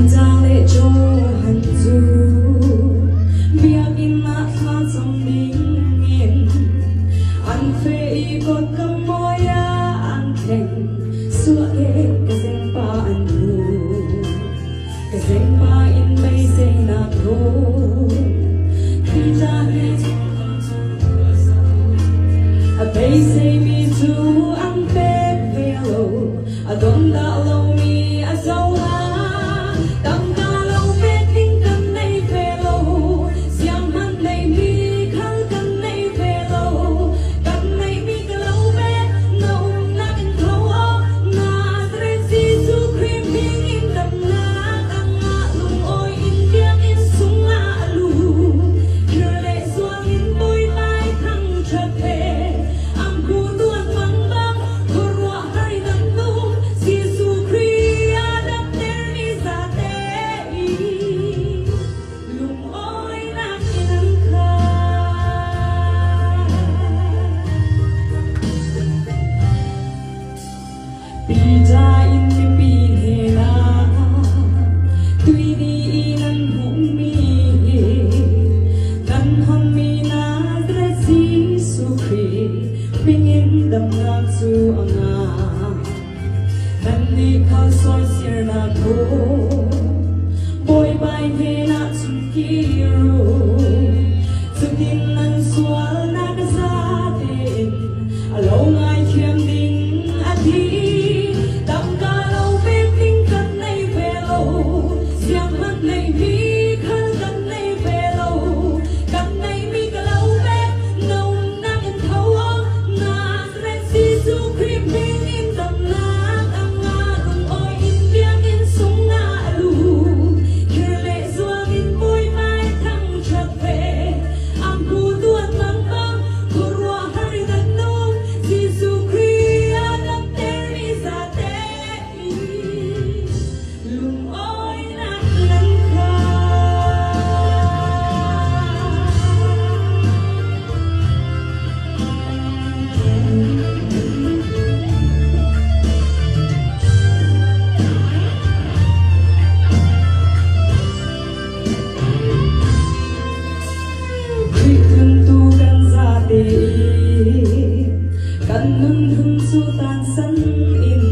giang lệ cho hận dù việc in mát pha trong linh nghiền ăn phê cột cầm môi ăn thèm xua ghé cái danh ba ăn hù cái danh ba in mây danh na thô khi giang lệ a bay say me too I'm bad fellow I don't know me as so đam ca lâu biết tiếng cần này về lâu xiang hắn này mi khăn cần này về lâu cần này mi cái lâu bé nâu nát in thâu ó na tres Jesus cream hing in đầm na đầm na lung ôi in tiếng in sung la lu chưa lệ xuang in bôi mai thăng chợt về am cu tuan vắng băng cô rùa hai đầm nung Jesus cream đập tên mi ra lung ôi nát in khá Pija in mi pin he na tuy đi nan hum mi nan hum mi na dresi sukri pingin dam na chu anga nan ni khal soi sir na tho boy bai ve na chum ki ru chutin nan swal na ka sa tin alo ngai thiam ding a thi đam ca lâu biết tiếng cần này về lâu xiang mắt này mi khăn cần này về lâu cần này mi cả lâu bé nâu nát in thâu ó na red Jesus cream hing in đầm na đầm na lung ôi in tiếng in sung na lu kia lệ doang in bôi mai thăng chợt về am cu tuan mang băng cô rùa hai đàn nung Jesus cream đập tên mi ra lung ôi nát lần khá khi thân tu gan ra tê kan nun hum su tan san in